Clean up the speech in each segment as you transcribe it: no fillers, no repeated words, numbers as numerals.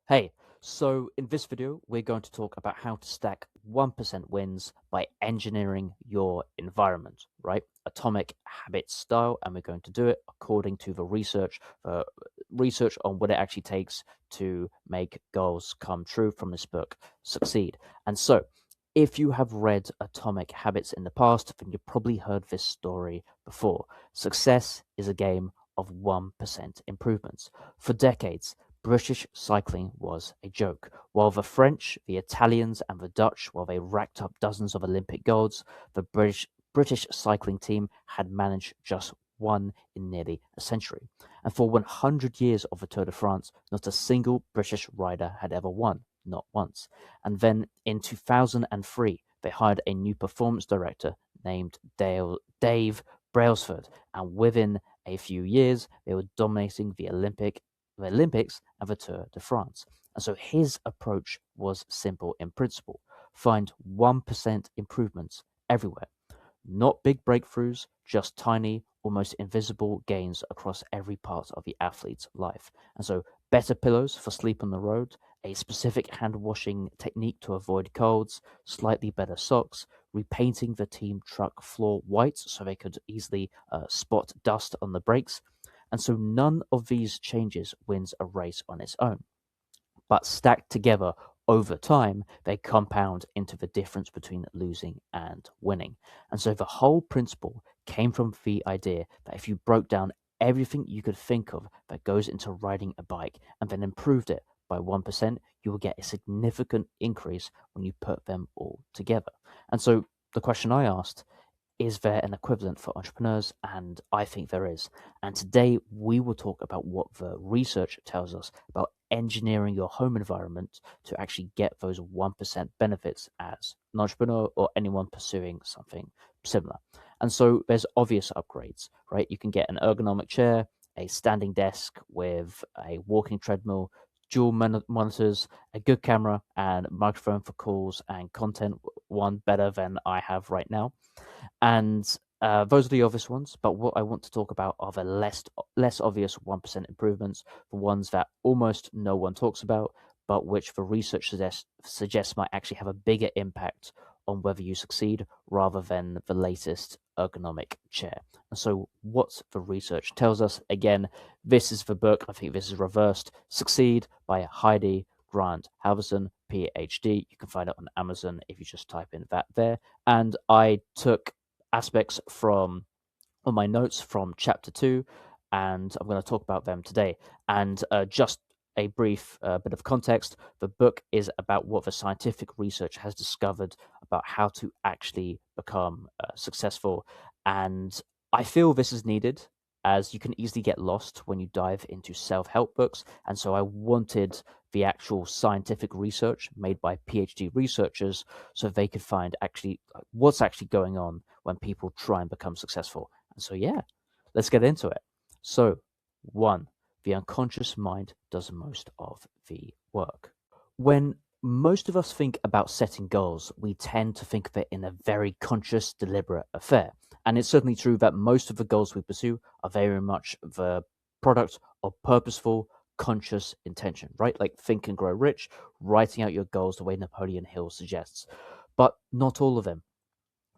Hey, so in this video, we're going to talk about how to stack 1% wins by engineering your environment, right? Atomic habit style, and we're going to do it according to the research on what it actually takes to make goals come true from this book succeed. And so, if you have read Atomic Habits in the past, then you've probably heard this story before. Success is a game of 1% improvements. For decades, British cycling was a joke. While the French, the Italians, and the Dutch, while they racked up dozens of Olympic golds, the British cycling team had managed just one in nearly a century. And for 100 years of the Tour de France, not a single British rider had ever won, not once. And then in 2003, they hired a new performance director named Dave Brailsford, and within a few years, they were dominating the Olympics and the Tour de France. And so his approach was simple in principle: find 1% improvements everywhere. Not big breakthroughs, just tiny, almost invisible gains across every part of the athlete's life. And so, better pillows for sleep on the road, a specific hand washing technique to avoid colds, slightly better socks, repainting the team truck floor white so they could easily spot dust on the brakes. And so, none of these changes wins a race on its own, but stacked together over time, they compound into the difference between losing and winning. And so the whole principle came from the idea that if you broke down everything you could think of that goes into riding a bike and then improved it by 1%, you will get a significant increase when you put them all together. And so the question I asked, is there an equivalent for entrepreneurs? And I think there is. And today we will talk about what the research tells us about engineering your home environment to actually get those 1% benefits as an entrepreneur or anyone pursuing something similar. And so there's obvious upgrades, right? You can get an ergonomic chair, a standing desk with a walking treadmill, dual monitors, a good camera, and microphone for calls and content, one better than I have right now. And those are the obvious ones, but what I want to talk about are the less obvious 1% improvements, the ones that almost no one talks about, but which the research suggests might actually have a bigger impact on whether you succeed rather than the latest ergonomic chair. And so what the research tells us, again, this is the book, I think this is reversed, Succeed by Heidi Grant Halverson, PhD. You can find it on Amazon if you just type in that there. And I took aspects from on my notes from chapter 2, and I'm going to talk about them today. And just a brief bit of context: the book is about what the scientific research has discovered about how to actually become successful. And I feel this is needed, as you can easily get lost when you dive into self-help books. And so I wanted the actual scientific research made by PhD researchers so they could find actually what's actually going on when people try and become successful. And so, yeah, let's get into it. So, one, the unconscious mind does most of the work. When most of us think about setting goals, we tend to think of it in a very conscious, deliberate affair. And it's certainly true that most of the goals we pursue are very much the product of purposeful, conscious intention, right? Like Think and Grow Rich, writing out your goals the way Napoleon Hill suggests. But not all of them.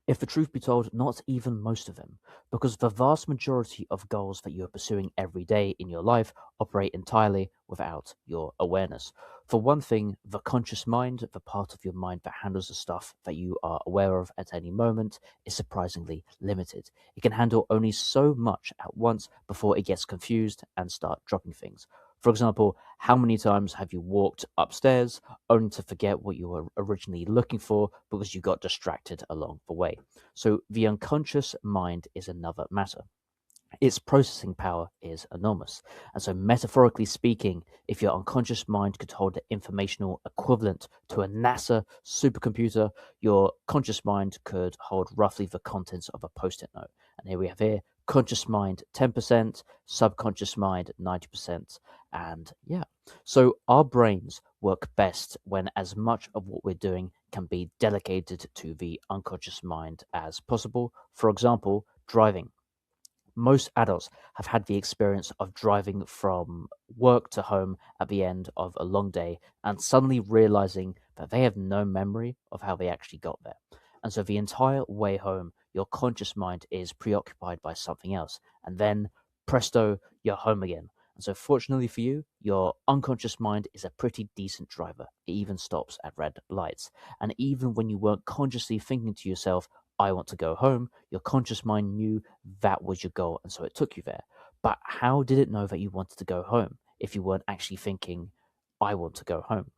If the truth be told, not even most of them, because the vast majority of goals that you are pursuing every day in your life operate entirely without your awareness. For one thing, the conscious mind, the part of your mind that handles the stuff that you are aware of at any moment, is surprisingly limited. It can handle only so much at once before it gets confused and start dropping things. For example, how many times have you walked upstairs only to forget what you were originally looking for because you got distracted along the way? So the unconscious mind is another matter. Its processing power is enormous. And so, metaphorically speaking, if your unconscious mind could hold the informational equivalent to a NASA supercomputer, your conscious mind could hold roughly the contents of a post it note. And here we have conscious mind 10%, subconscious mind 90%. And yeah, so our brains work best when as much of what we're doing can be delegated to the unconscious mind as possible. For example, driving. most adults have had the experience of driving from work to home at the end of a long day and suddenly realizing that they have no memory of how they actually got there. And so the entire way home, your conscious mind is preoccupied by something else. And then, presto, you're home again. And so, fortunately for you, your unconscious mind is a pretty decent driver. It even stops at red lights. And even when you weren't consciously thinking to yourself, I want to go home, your conscious mind knew that was your goal, and so it took you there. But how did it know that you wanted to go home if you weren't actually thinking, I want to go home?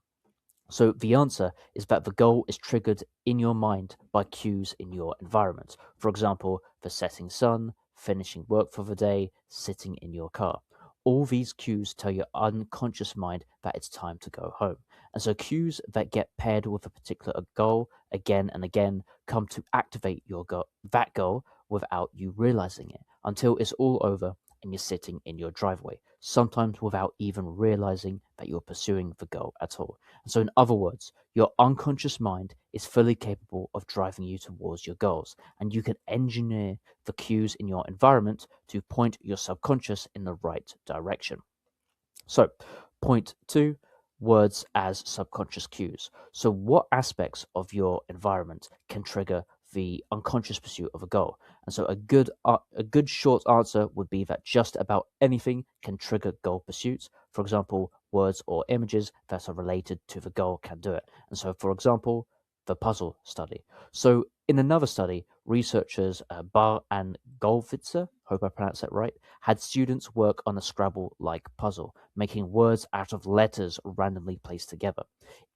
So the answer is that the goal is triggered in your mind by cues in your environment. For example, the setting sun, finishing work for the day, sitting in your car. All these cues tell your unconscious mind that it's time to go home. And so cues that get paired with a particular goal again and again come to activate that goal without you realizing it until it's all over and you're sitting in your driveway, sometimes without even realizing that you're pursuing the goal at all. So, in other words, your unconscious mind is fully capable of driving you towards your goals, and you can engineer the cues in your environment to point your subconscious in the right direction. So, point two, words as subconscious cues. So, what aspects of your environment can trigger the unconscious pursuit of a goal? And so, a good short answer would be that just about anything can trigger goal pursuits. For example, words or images that are related to the goal can do it. And so, for example, the puzzle study. So, in another study, researchers Bar and Goldwitzer, hope I pronounced that right, had students work on a Scrabble-like puzzle, making words out of letters randomly placed together.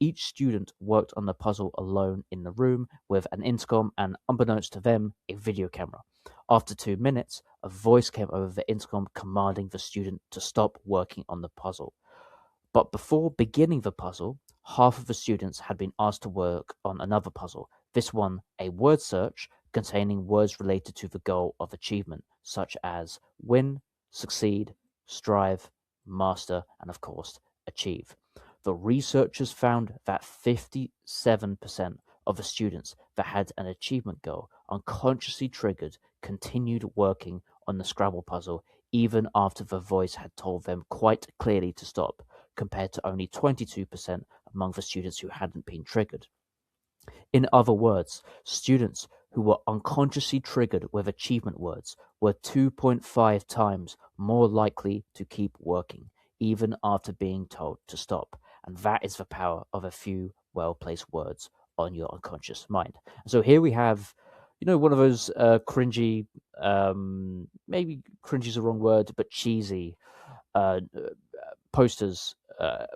Each student worked on the puzzle alone in the room with an intercom and, unbeknownst to them, a video camera. After 2 minutes, a voice came over the intercom commanding the student to stop working on the puzzle. But before beginning the puzzle, half of the students had been asked to work on another puzzle, this one a word search containing words related to the goal of achievement, such as win, succeed, strive, master, and of course, achieve. The researchers found that 57% of the students that had an achievement goal unconsciously triggered continued working on the Scrabble puzzle even after the voice had told them quite clearly to stop, compared to only 22% among the students who hadn't been triggered. In other words, students who were unconsciously triggered with achievement words were 2.5 times more likely to keep working, even after being told to stop. And that is the power of a few well placed words on your unconscious mind. So here we have, one of those cringy, maybe cringy is the wrong word, but cheesy posters,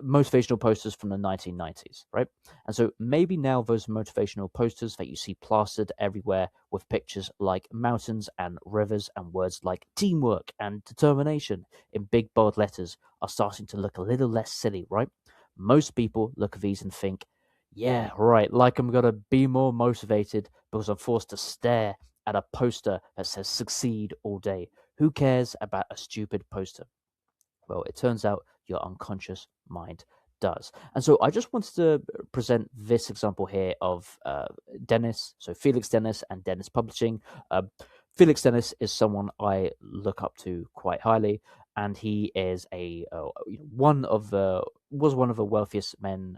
motivational posters from the 1990s, right? And so maybe now those motivational posters that you see plastered everywhere with pictures like mountains and rivers and words like teamwork and determination in big bold letters are starting to look a little less silly, right? Most people look at these and think, yeah, right, like I'm going to be more motivated because I'm forced to stare at a poster that says succeed all day. Who cares about a stupid poster? Well, it turns out your unconscious mind does. And so I just wanted to present this example here of Dennis, so Felix Dennis and Dennis Publishing. Felix Dennis is someone I look up to quite highly, and he is one of the wealthiest men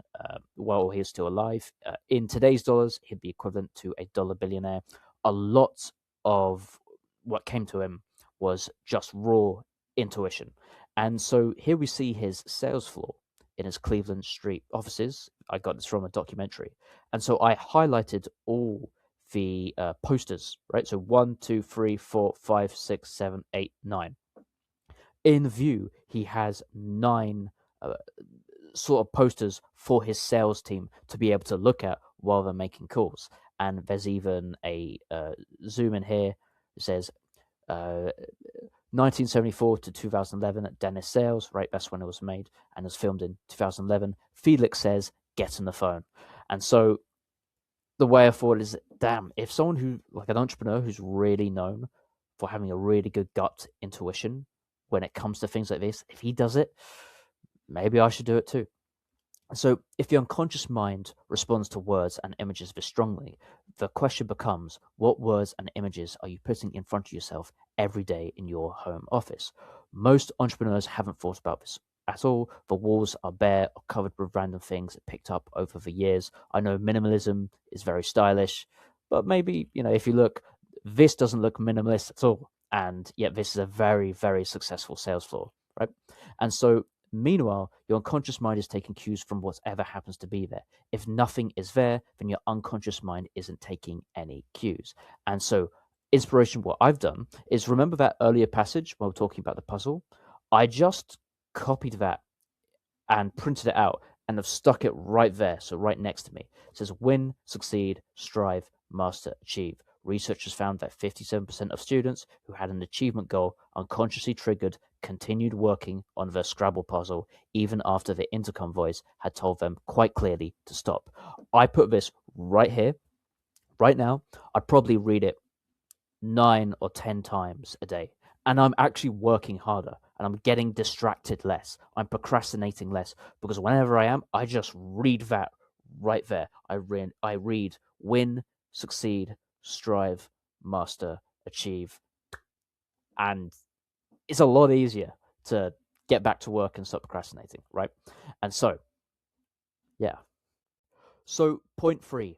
while he is still alive. In today's dollars, he'd be equivalent to a dollar billionaire. A lot of what came to him was just raw intuition. And so here we see his sales floor in his Cleveland Street offices. I got this from a documentary. And so I highlighted all the posters, right? So 1, 2, 3, 4, 5, 6, 7, 8, 9. In view, he has 9 sort of posters for his sales team to be able to look at while they're making calls. And there's even a zoom in here that says 1974 to 2011 at Dennis Sales, right? That's when it was made and was filmed in 2011. Felix says, get on the phone. And so the way I thought is, damn, if someone who, like an entrepreneur who's really known for having a really good gut intuition when it comes to things like this, if he does it, maybe I should do it too. So, if the unconscious mind responds to words and images this strongly, the question becomes, what words and images are you putting in front of yourself every day in your home office. Most entrepreneurs haven't thought about this at all. The walls are bare or covered with random things picked up over the years. I know minimalism is very stylish, but maybe, if you look, this doesn't look minimalist at all. And yet this is a very, very successful sales floor, right? And so meanwhile, your unconscious mind is taking cues from whatever happens to be there. If nothing is there, then your unconscious mind isn't taking any cues. And so inspiration, what I've done is, remember that earlier passage while we're talking about the puzzle? I just copied that and printed it out and have stuck it right there, so right next to me. It says win, succeed, strive, master, achieve. Researchers found that 57% of students who had an achievement goal unconsciously triggered continued working on the Scrabble puzzle even after the intercom voice had told them quite clearly to stop. I put this right here, right now. I'd probably read it 9 or 10 times a day. And I'm actually working harder and I'm getting distracted less. I'm procrastinating less because whenever I am, I just read that right there. I read win, succeed, strive, master, achieve. And it's a lot easier to get back to work and stop procrastinating, right? And so, yeah. So, point 3,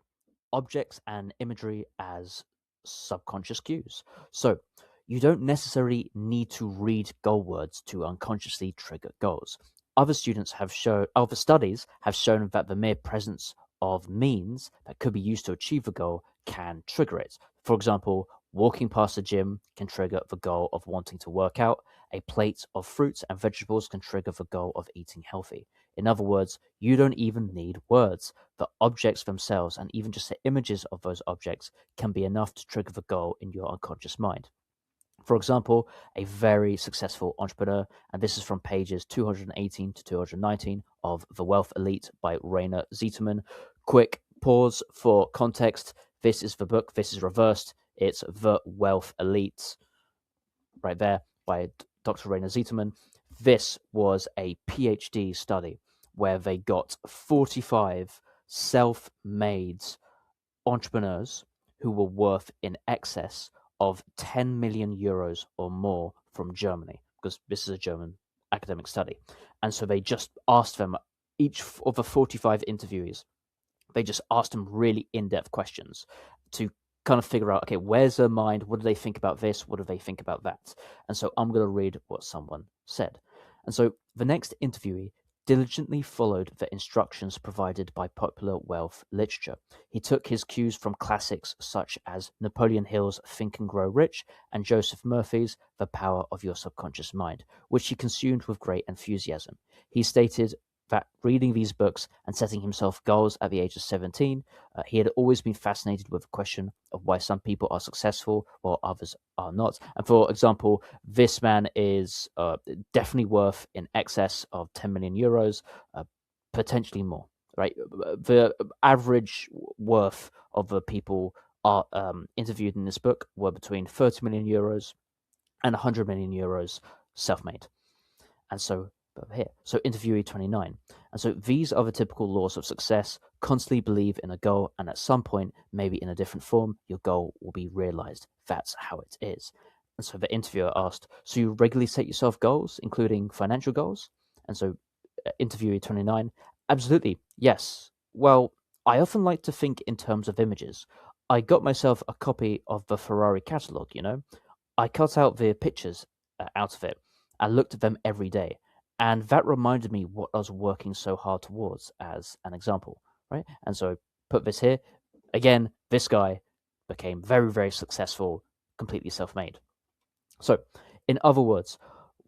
objects and imagery as subconscious cues. So, you don't necessarily need to read goal words to unconsciously trigger goals. Other studies have shown that the mere presence of means that could be used to achieve a goal can trigger it. For example, walking past a gym can trigger the goal of wanting to work out. A plate of fruits and vegetables can trigger the goal of eating healthy. In other words, you don't even need words. The objects themselves and even just the images of those objects can be enough to trigger the goal in your unconscious mind. For example, a very successful entrepreneur, and this is from pages 218 to 219 of The Wealth Elite by Rainer Zieterman. Quick pause for context. This is the book. This is reversed. It's The Wealth Elite right there by Dr. Rainer Zieterman. This was a PhD study where they got 45 self-made entrepreneurs who were worth in excess of 10 million euros or more from Germany, because this is a German academic study. And so they just asked them, each of the 45 interviewees, they just asked them really in-depth questions to kind of figure out, okay, where's their mind? What do they think about this? What do they think about that? And so I'm going to read what someone said. And so the next interviewee diligently followed the instructions provided by popular wealth literature. He took his cues from classics such as Napoleon Hill's Think and Grow Rich and Joseph Murphy's The Power of Your Subconscious Mind, which he consumed with great enthusiasm. He stated that reading these books and setting himself goals at the age of 17, he had always been fascinated with the question of why some people are successful while others are not. And for example, this man is definitely worth in excess of 10 million euros, potentially more, right? The average worth of the people are interviewed in this book were between 30 million euros and 100 million euros self-made. And so here. So interviewee 29. And so these are the typical laws of success. Constantly believe in a goal, and at some point, maybe in a different form, your goal will be realized. That's how it is. And so the interviewer asked, so you regularly set yourself goals, including financial goals? And so interviewee 29, absolutely, yes. Well, I often like to think in terms of images. I got myself a copy of the Ferrari catalog, I cut out the pictures out of it and looked at them every day. And that reminded me what I was working so hard towards, as an example, right? And so put this here. Again, this guy became very, very successful, completely self-made. So, in other words,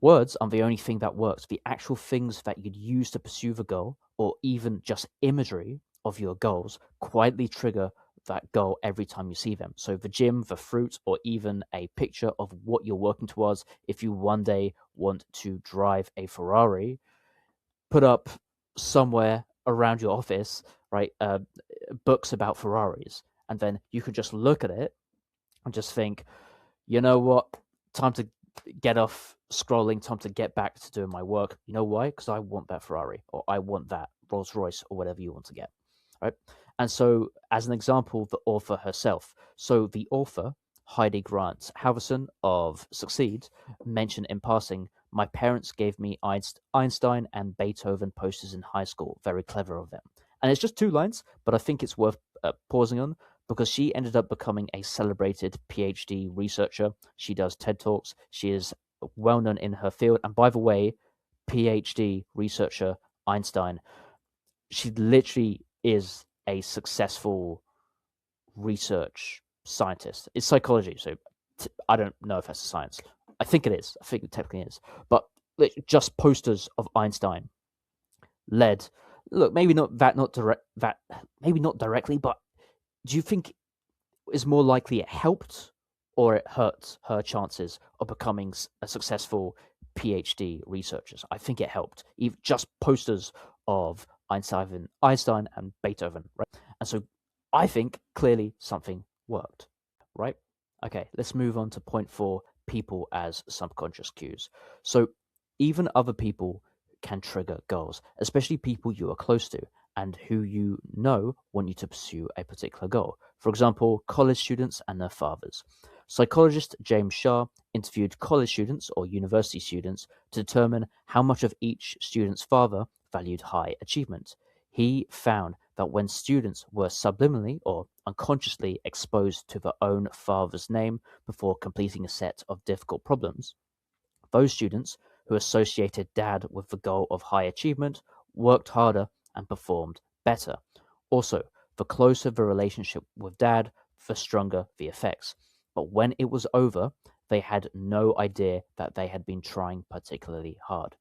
words aren't the only thing that works. The actual things that you'd use to pursue the goal, or even just imagery of your goals, quietly trigger that goal every time you see them. So the gym, the fruit, or even a picture of what you're working towards. If you one day want to drive a Ferrari, put up somewhere around your office, right, books about Ferraris, and then you could just look at it and just think, you know what, time to get off scrolling, time to get back to doing my work. You know why? Because I want that Ferrari, or I want that Rolls Royce, or whatever you want to get, right? And so, as an example, the author herself. So the author, Heidi Grant Halverson of Succeed mentioned in passing, "My parents gave me Einstein and Beethoven posters in high school. Very clever of them." And it's just 2 lines, but I think it's worth pausing on because she ended up becoming a celebrated PhD researcher. She does TED Talks. She is well known in her field. And by the way, PhD researcher Einstein, she literally is a successful research scientist. It's psychology, so I don't know if that's a science. I think it is. I think it technically is. But just posters of Einstein led. Look, maybe not direct that maybe not directly, but do you think is more likely it helped or it hurt her chances of becoming a successful PhD researcher? I think it helped. Even just posters of Einstein and Beethoven, right? And so I think clearly something worked, right? Okay, let's move on to point 4, people as subconscious cues. So even other people can trigger goals, especially people you are close to and who you know want you to pursue a particular goal. For example, college students and their fathers. Psychologist James Shah interviewed college students or university students to determine how much of each student's father valued high achievement. He found that when students were subliminally or unconsciously exposed to their own father's name before completing a set of difficult problems, those students who associated dad with the goal of high achievement worked harder and performed better. Also, the closer the relationship with dad, the stronger the effects. But when it was over, they had no idea that they had been trying particularly hard.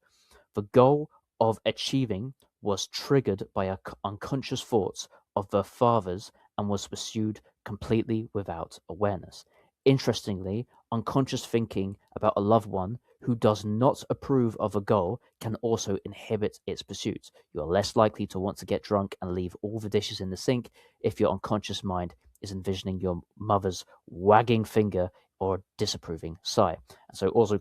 The goal of achieving was triggered by unconscious thoughts of their fathers and was pursued completely without awareness. Interestingly, unconscious thinking about a loved one who does not approve of a goal can also inhibit its pursuit. You are less likely to want to get drunk and leave all the dishes in the sink if your unconscious mind is envisioning your mother's wagging finger or disapproving sigh. And so also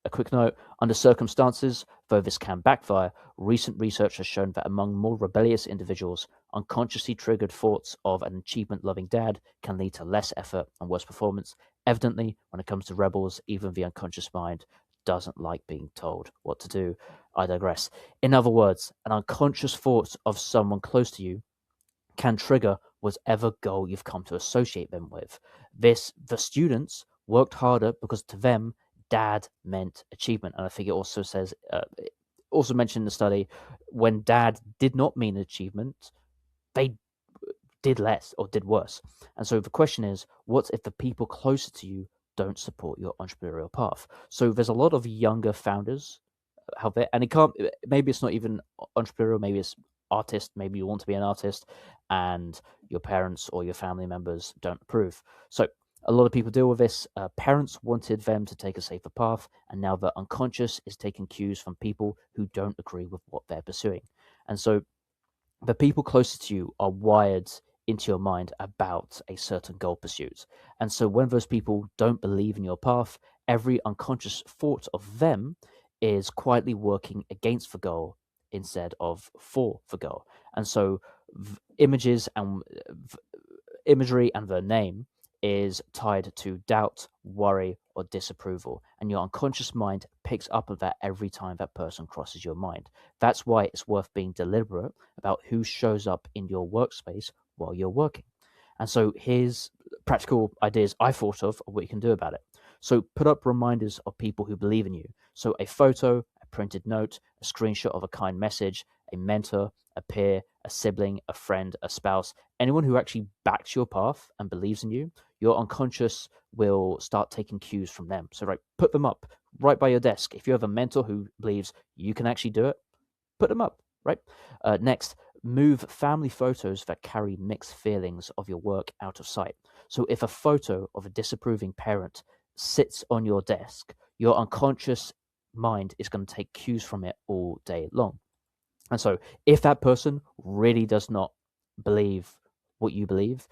a quick note, under circumstances, though this can backfire, recent research has shown that among more rebellious individuals, unconsciously triggered thoughts of an achievement-loving dad can lead to less effort and worse performance. Evidently, when it comes to rebels, even the unconscious mind doesn't like being told what to do. I digress. In other words, an unconscious thought of someone close to you can trigger whatever goal you've come to associate them with. The students worked harder because to them, dad meant achievement. And I think it also says, also mentioned in the study, when dad did not mean achievement, they did less or did worse. And so the question is, what if the people closer to you don't support your entrepreneurial path? So there's a lot of younger founders out there, and it can't, maybe it's not even entrepreneurial, maybe it's artist, maybe you want to be an artist and your parents or your family members don't approve. So a lot of people deal with this. Parents wanted them to take a safer path, and now the unconscious is taking cues from people who don't agree with what they're pursuing. And so the people closest to you are wired into your mind about a certain goal pursuit. And so when those people don't believe in your path, every unconscious thought of them is quietly working against the goal instead of for the goal. And so images and imagery and the name is tied to doubt, worry, or disapproval. And your unconscious mind picks up on that every time that person crosses your mind. That's why it's worth being deliberate about who shows up in your workspace while you're working. And so here's practical ideas I thought of what you can do about it. So put up reminders of people who believe in you. So a photo, a printed note, a screenshot of a kind message, a mentor, a peer, a sibling, a friend, a spouse, anyone who actually backs your path and believes in you, your unconscious will start taking cues from them. So right, put them up right by your desk. If you have a mentor who believes you can actually do it, put them up, right? Next, move family photos that carry mixed feelings of your work out of sight. So if a photo of a disapproving parent sits on your desk, your unconscious mind is going to take cues from it all day long. And so if that person really does not believe what you believe,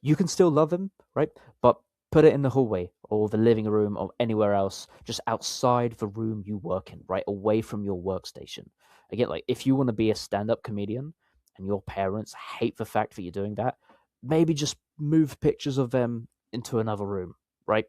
you can still love them, right? But put it in the hallway or the living room or anywhere else, just outside the room you work in, right? Away from your workstation. Again, like if you want to be a stand-up comedian and your parents hate the fact that you're doing that, maybe just move pictures of them into another room, right?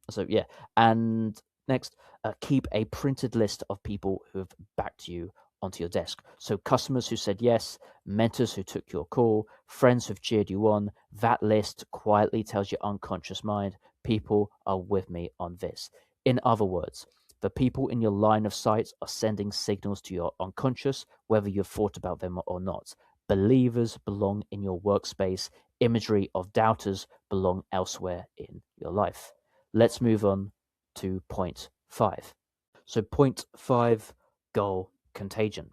So yeah, and next, keep a printed list of people who have backed you onto your desk. So customers who said yes, mentors who took your call, friends who've cheered you on. That list quietly tells your unconscious mind, people are with me on this. In other words, the people in your line of sight are sending signals to your unconscious, whether you've thought about them or not. Believers belong in your workspace. Imagery of doubters belong elsewhere in your life. Let's move on to point 5. So, point 5, goal contagion.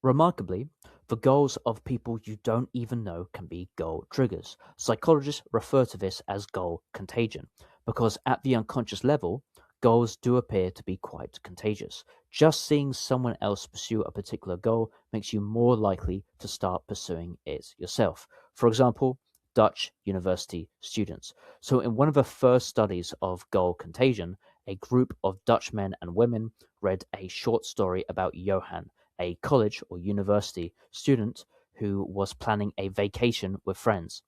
Remarkably, the goals of people you don't even know can be goal triggers. Psychologists refer to this as goal contagion because at the unconscious level, goals do appear to be quite contagious. Just seeing someone else pursue a particular goal makes you more likely to start pursuing it yourself. For example, Dutch university students. So, in one of the first studies of goal contagion, a group of Dutch men and women read a short story about Johan, a college or university student who was planning a vacation with friends.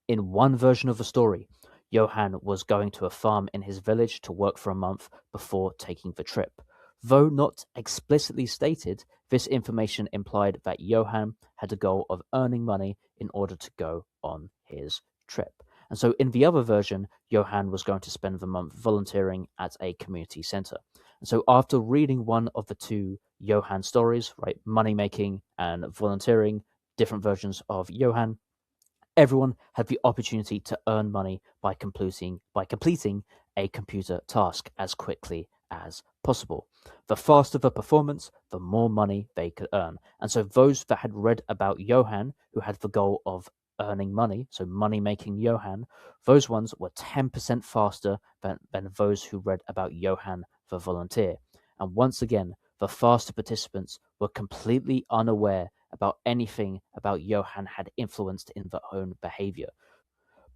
In one version of the story, Johann was going to a farm in his village to work for a month before taking the trip. Though not explicitly stated, this information implied that Johann had a goal of earning money in order to go on his trip. And so in the other version, Johann was going to spend the month volunteering at a community center. And so after reading one of the two Johann stories, right, money making and volunteering, different versions of Johann, everyone had the opportunity to earn money by completing a computer task as quickly as possible. The faster the performance, the more money they could earn. And so those that had read about Johan, who had the goal of earning money, so money making Johan, those ones were 10% faster than those who read about Johan the volunteer. And once again, the faster participants were completely unaware about anything about Johann had influenced in their own behavior.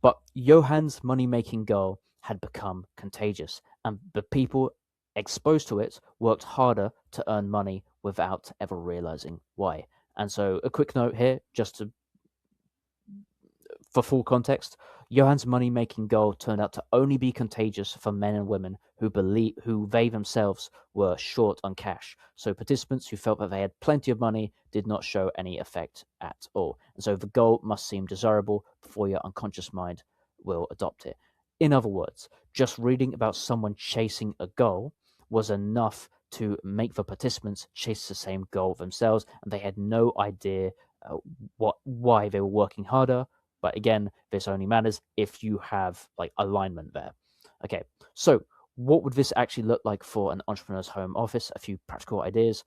But Johann's money making goal had become contagious, and the people exposed to it worked harder to earn money without ever realizing why. And so, a quick note here, just to for full context, Johann's money-making goal turned out to only be contagious for men and women who they themselves were short on cash. So participants who felt that they had plenty of money did not show any effect at all. And so the goal must seem desirable before your unconscious mind will adopt it. In other words, just reading about someone chasing a goal was enough to make the participants chase the same goal themselves, and they had no idea why they were working harder. But again, this only matters if you have like alignment there. Okay, so what would this actually look like for an entrepreneur's home office? A few practical ideas.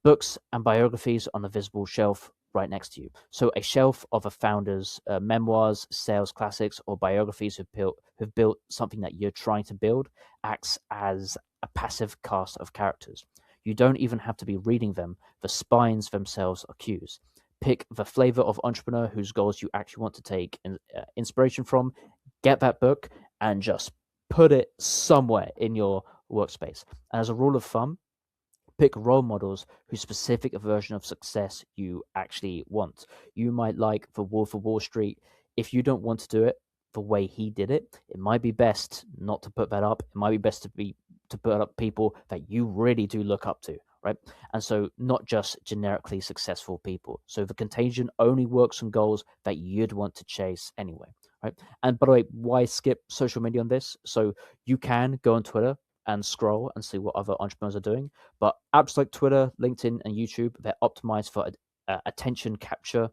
Books and biographies on the visible shelf right next to you. So a shelf of a founder's memoirs, sales classics, or biographies who've built something that you're trying to build acts as a passive cast of characters. You don't even have to be reading them. The spines themselves are cues. Pick the flavor of entrepreneur whose goals you actually want to take inspiration from. Get that book and just put it somewhere in your workspace. And as a rule of thumb, pick role models whose specific version of success you actually want. You might like The Wolf of Wall Street. If you don't want to do it the way he did it, it might be best not to put that up. It might be best to put up people that you really do look up to, right? And so not just generically successful people. So the contagion only works on goals that you'd want to chase anyway, right? And by the way, why skip social media on this? So you can go on Twitter and scroll and see what other entrepreneurs are doing. But apps like Twitter, LinkedIn, and YouTube, they're optimized for attention capture,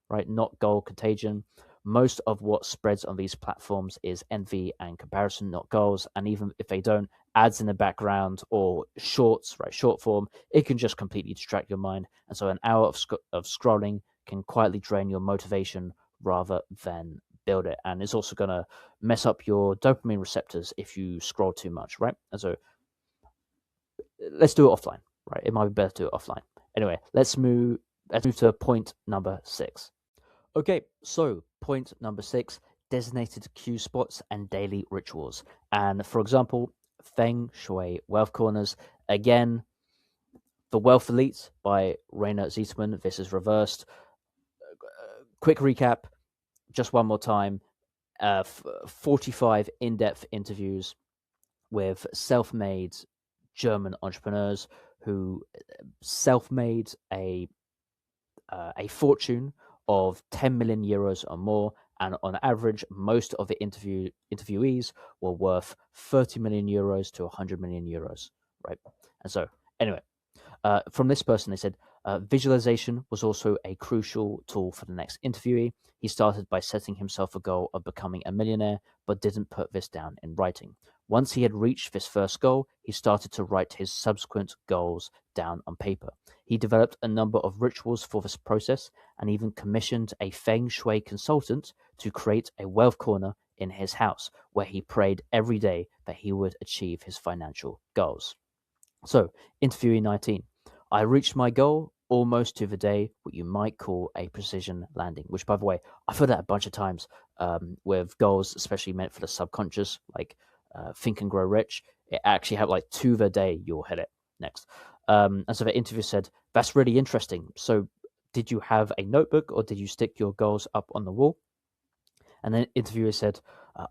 right? Not goal contagion. Most of what spreads on these platforms is envy and comparison, not goals. And even if they don't, ads in the background or shorts, right? Short form, it can just completely distract your mind. And so an hour of scrolling can quietly drain your motivation rather than build it. And it's also going to mess up your dopamine receptors if you scroll too much, right? And so let's do it offline, right? It might be better to do it offline. Anyway, let's move to point number 6. Okay, so point number 6, designated cue spots and daily rituals. And for example, Feng Shui Wealth Corners. Again, The Wealth Elite by Rainer Zietemann. This is reversed. Quick recap, just one more time. 45 in-depth interviews with self-made German entrepreneurs who self-made a fortune of 10 million euros or more, and on average, most of the interviewees were worth 30 million euros to 100 million euros, right? And so, anyway, from this person, they said visualization was also a crucial tool for the next interviewee. He started by setting himself a goal of becoming a millionaire, but didn't put this down in writing. Once he had reached this first goal, he started to write his subsequent goals down on paper. He developed a number of rituals for this process and even commissioned a feng shui consultant to create a wealth corner in his house where he prayed every day that he would achieve his financial goals. So, interviewee 19. I reached my goal almost to the day, what you might call a precision landing, which, by the way, I've heard that a bunch of times with goals, especially meant for the subconscious, like Think and Grow Rich. It actually had like to the day you'll hit it next. And so the interviewer said, that's really interesting. So, did you have a notebook or did you stick your goals up on the wall? And then interviewer said,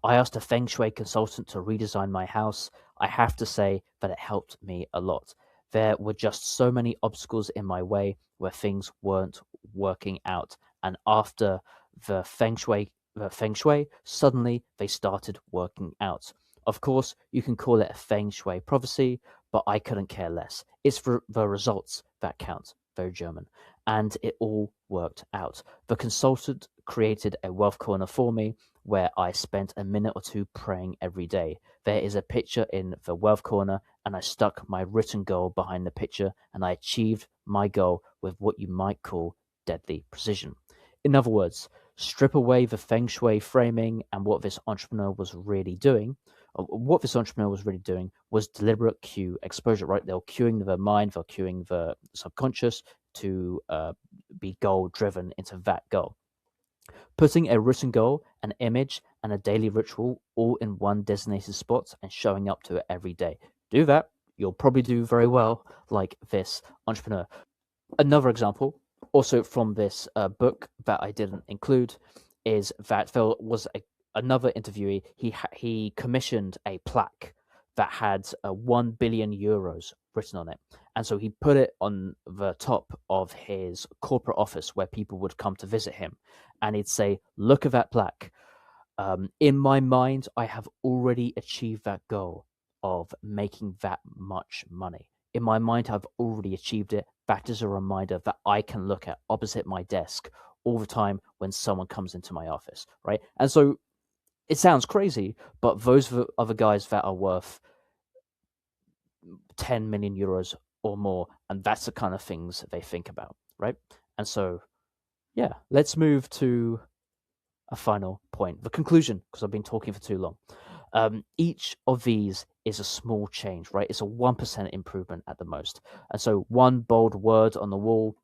I asked a feng shui consultant to redesign my house. I have to say that it helped me a lot. There were just so many obstacles in my way where things weren't working out. And after the feng shui, suddenly they started working out. Of course, you can call it a feng shui prophecy, but I couldn't care less. It's for the results that count. Very German. And it all worked out. The consultant created a wealth corner for me where I spent a minute or two praying every day. There is a picture in the wealth corner, and I stuck my written goal behind the picture, and I achieved my goal with what you might call deadly precision. In other words, strip away the feng shui framing, and what this entrepreneur was really doing. Was deliberate cue exposure, right? They're cueing the mind, they're cueing the subconscious to be goal driven into that goal. Putting a written goal, an image, and a daily ritual all in one designated spot and showing up to it every day. Do that, you'll probably do very well, like this entrepreneur. Another example, also from this book that I didn't include, is that there was another interviewee. He commissioned a plaque that had 1 billion euros written on it, and so he put it on the top of his corporate office where people would come to visit him, and he'd say, "Look at that plaque. In my mind, I have already achieved that goal of making that much money. In my mind, I've already achieved it. That is a reminder that I can look at opposite my desk all the time when someone comes into my office, right?" And so it sounds crazy, but those are other guys that are worth 10 million euros or more, and that's the kind of things that they think about, right? And so, yeah, let's move to a final point, the conclusion, because I've been talking for too long. Each of these is a small change, right? It's a 1% improvement at the most. And so, one bold word on the wall,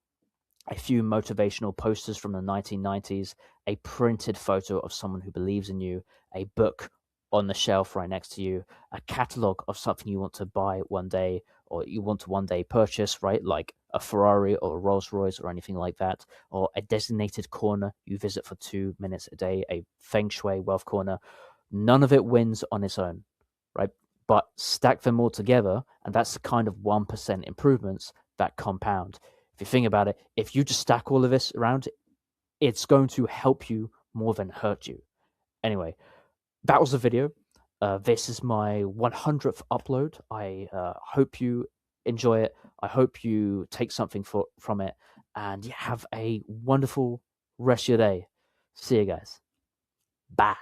a few motivational posters from the 1990s, a printed photo of someone who believes in you, a book on the shelf right next to you, a catalog of something you want to buy one day or you want to one day purchase, right? Like a Ferrari or a Rolls Royce or anything like that, or a designated corner you visit for 2 minutes a day, a feng shui wealth corner. None of it wins on its own, right? But stack them all together, and that's the kind of 1% improvements that compound. If you think about it, if you just stack all of this around, it's going to help you more than hurt you. Anyway, that was the video. This is my 100th upload. I hope you enjoy it. I hope you take something from it, and you have a wonderful rest of your day. See you guys. Bye.